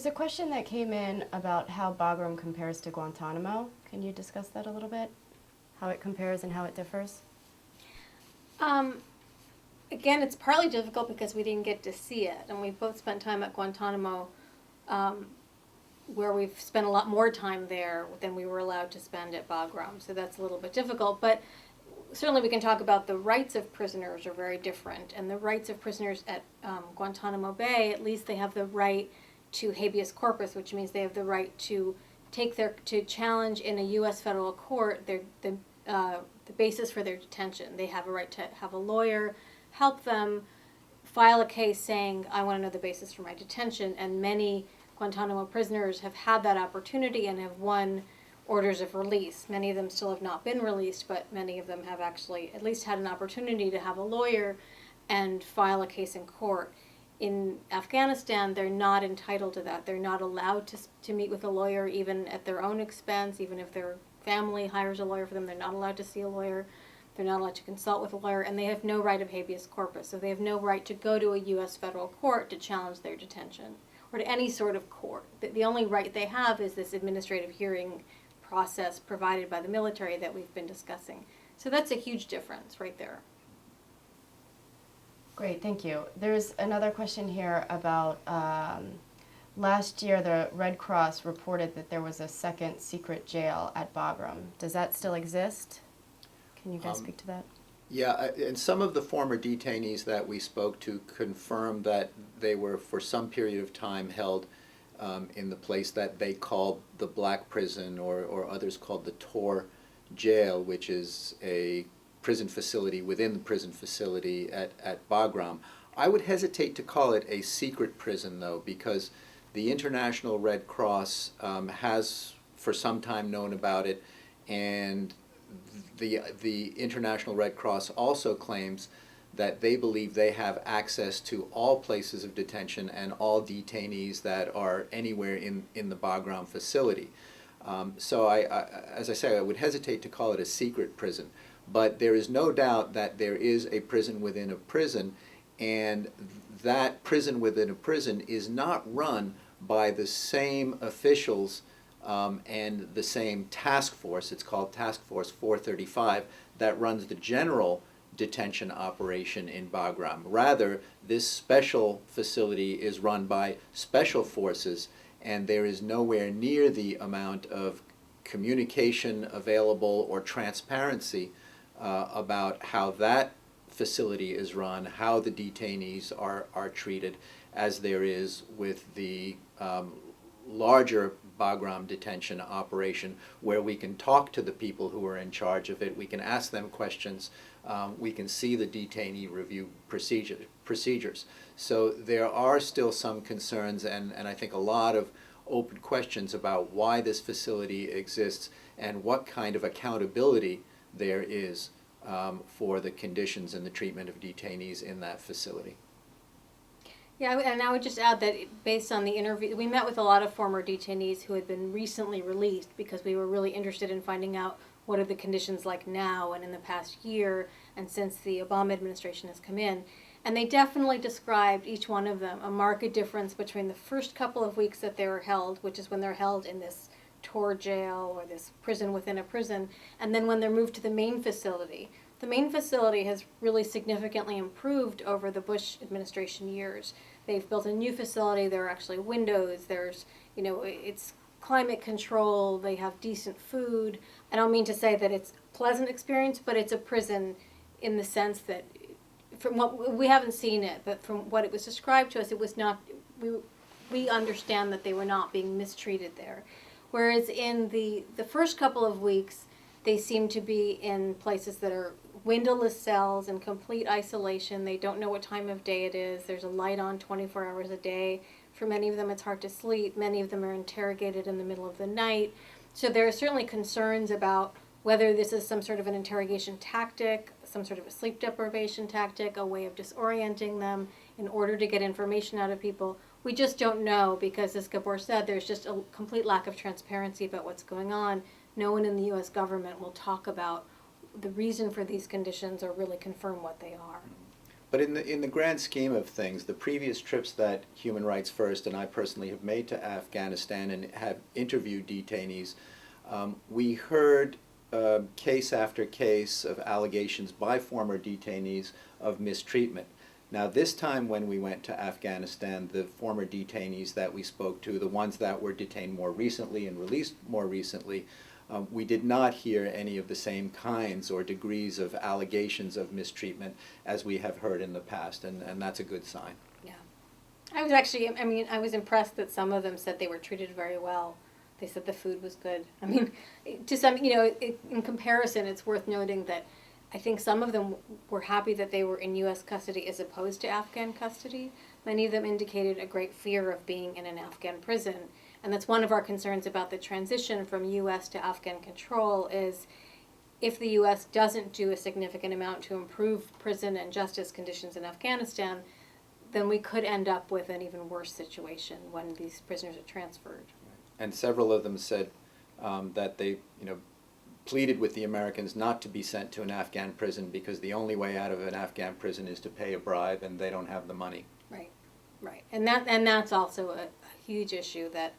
There's a question that came in about how Bagram compares to Guantanamo. Can you discuss that a little bit? How it compares and how it differs? Again, it's partly difficult because we didn't get to see it, and we both spent time at Guantanamo, where we've spent a lot more time there than we were allowed to spend at Bagram, so that's a little bit difficult. But certainly we can talk about the rights of prisoners are very different, and the rights of prisoners at Guantanamo Bay, at least they have the right to habeas corpus, which means they have the right to to challenge in a U.S. federal court the basis for their detention. They have a right to have a lawyer help them file a case saying, I want to know the basis for my detention, and many Guantanamo prisoners have had that opportunity and have won orders of release. Many of them still have not been released, but many of them have actually at least had an opportunity to have a lawyer and file a case in court. In Afghanistan, they're not entitled to that. They're not allowed to meet with a lawyer even at their own expense, even if their family hires a lawyer for them. They're not allowed to see a lawyer. They're not allowed to consult with a lawyer, and they have no right of habeas corpus. So they have no right to go to a U.S. federal court to challenge their detention, or to any sort of court. The only right they have is this administrative hearing process provided by the military that we've been discussing. So that's a huge difference right there. Great, thank you. There's another question here about last year the Red Cross reported that there was a second secret jail at Bagram. Does that still exist? Can you guys speak to that? Yeah, and some of the former detainees that we spoke to confirmed that they were for some period of time held in the place that they called the Black Prison, or others called the Tor Jail, which is a prison facility within the prison facility at Bagram. I would hesitate to call it a secret prison, though, because the International Red Cross has for some time known about it, and the International Red Cross also claims that they believe they have access to all places of detention and all detainees that are anywhere in the Bagram facility. So as I say, I would hesitate to call it a secret prison, but there is no doubt that there is a prison within a prison, and that prison within a prison is not run by the same officials and the same task force. It's called Task Force 435 that runs the general detention operation in Bagram. Rather, this special facility is run by special forces, and there is nowhere near the amount of communication available or transparency about how that facility is run, how the detainees are treated, as there is with the larger Bagram detention operation, where we can talk to the people who are in charge of it, we can ask them questions, we can see the detainee review procedures. So there are still some concerns and I think a lot of open questions about why this facility exists and what kind of accountability there is for the conditions and the treatment of detainees in that facility. Yeah, and I would just add that based on the interview, we met with a lot of former detainees who had been recently released because we were really interested in finding out what are the conditions like now and in the past year and since the Obama administration has come in. And they definitely described, each one of them, a marked difference between the first couple of weeks that they were held, which is when they're held in this Tor jail or this prison within a prison, and then when they're moved to the main facility. The main facility has really significantly improved over the Bush administration years. They've built a new facility, there are actually windows, there's, it's climate control, they have decent food. I don't mean to say that it's a pleasant experience, but it's a prison in the sense that, from what, we haven't seen it, but from what it was described to us, it was not, we understand that they were not being mistreated there. Whereas in the first couple of weeks, they seem to be in places that are windowless cells in complete isolation. They don't know what time of day it is. There's a light on 24 hours a day. For many of them, it's hard to sleep. Many of them are interrogated in the middle of the night. So there are certainly concerns about whether this is some sort of an interrogation tactic, some sort of a sleep deprivation tactic, a way of disorienting them in order to get information out of people. We just don't know because, as Gabor said, there's just a complete lack of transparency about what's going on. No one in the U.S. government will talk about the reason for these conditions or really confirm what they are. But in the grand scheme of things, the previous trips that Human Rights First and I personally have made to Afghanistan and have interviewed detainees, we heard case after case of allegations by former detainees of mistreatment. Now, this time when we went to Afghanistan, the former detainees that we spoke to, the ones that were detained more recently and released more recently, we did not hear any of the same kinds or degrees of allegations of mistreatment as we have heard in the past, and that's a good sign. Yeah. I was actually, I mean, I was impressed that some of them said they were treated very well. They said the food was good. I mean, to some, in comparison, it's worth noting that I think some of them were happy that they were in U.S. custody as opposed to Afghan custody. Many of them indicated a great fear of being in an Afghan prison. And that's one of our concerns about the transition from U.S. to Afghan control is if the U.S. doesn't do a significant amount to improve prison and justice conditions in Afghanistan, then we could end up with an even worse situation when these prisoners are transferred. And several of them said that they, pleaded with the Americans not to be sent to an Afghan prison because the only way out of an Afghan prison is to pay a bribe, and they don't have the money. Right, right, and that's also a huge issue that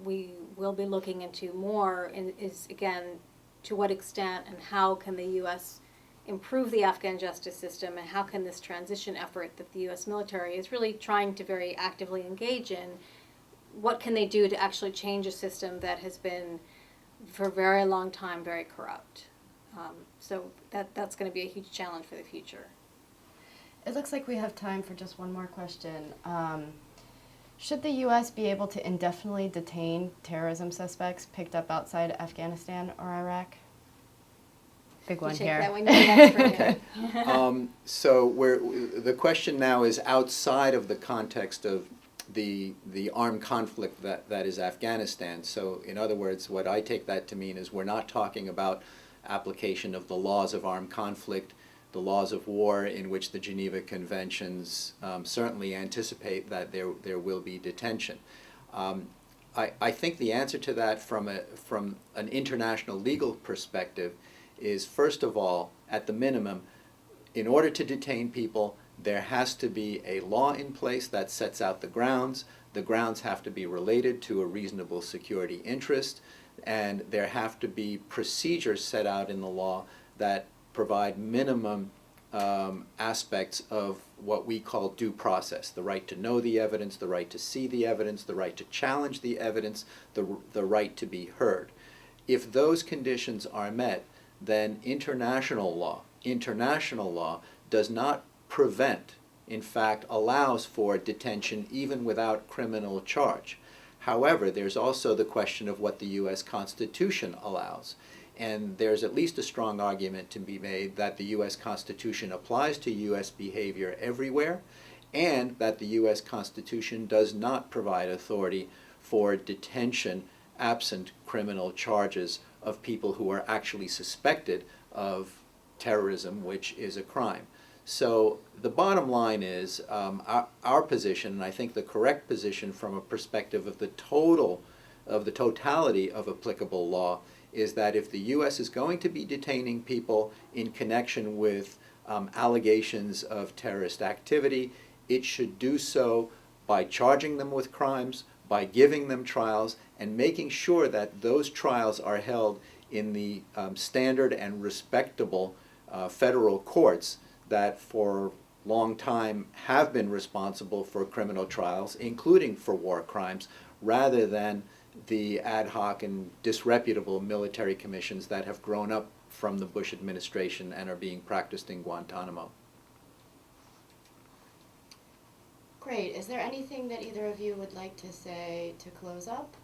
we will be looking into more. And is again, to what extent and how can the U.S. improve the Afghan justice system, and how can this transition effort that the U.S. military is really trying to very actively engage in, what can they do to actually change a system that has been for a very long time very corrupt? So that's going to be a huge challenge for the future. It looks like we have time for just one more question. Should the U.S. be able to indefinitely detain terrorism suspects picked up outside Afghanistan or Iraq? Big one You take here. that one, you're an expert in. So the question now is outside of the context of the armed conflict that is Afghanistan. So in other words, what I take that to mean is we're not talking about application of the laws of armed conflict, the laws of war, in which the Geneva Conventions certainly anticipate that there will be detention. I think the answer to that from an international legal perspective is, first of all, at the minimum, in order to detain people, there has to be a law in place that sets out the grounds. The grounds have to be related to a reasonable security interest, and there have to be procedures set out in the law that provide minimum aspects of what we call due process: the right to know the evidence, the right to see the evidence, the right to challenge the evidence, the right to be heard. If those conditions are met, then international law does not prevent, in fact allows for detention even without criminal charge. However, there's also the question of what the U.S. Constitution allows. And there's at least a strong argument to be made that the U.S. Constitution applies to U.S. behavior everywhere, and that the U.S. Constitution does not provide authority for detention absent criminal charges of people who are actually suspected of terrorism, which is a crime. So the bottom line is our position, and I think the correct position from a perspective of the totality of applicable law, is that if the U.S. is going to be detaining people in connection with allegations of terrorist activity, it should do so by charging them with crimes, by giving them trials, and making sure that those trials are held in the standard and respectable federal courts that for a long time have been responsible for criminal trials, including for war crimes, rather than the ad hoc and disreputable military commissions that have grown up from the Bush administration and are being practiced in Guantanamo. Great. Is there anything that either of you would like to say to close up?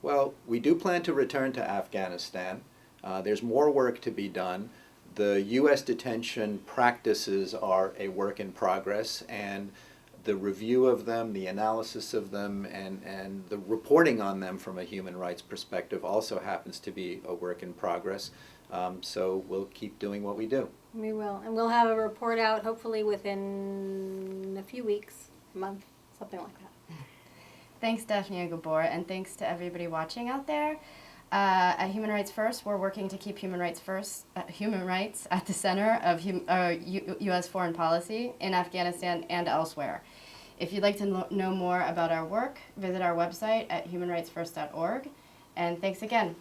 Well, we do plan to return to Afghanistan. There's more work to be done. The U.S. detention practices are a work in progress, and the review of them, the analysis of them, and the reporting on them from a human rights perspective also happens to be a work in progress. So we'll keep doing what we do. We will, and we'll have a report out hopefully within a few weeks, a month, something like that. Thanks, Daphne and Gabor, and thanks to everybody watching out there. At Human Rights First, we're working to keep human rights at the center of U.S. foreign policy in Afghanistan and elsewhere. If you'd like to know more about our work, visit our website at humanrightsfirst.org. And thanks again.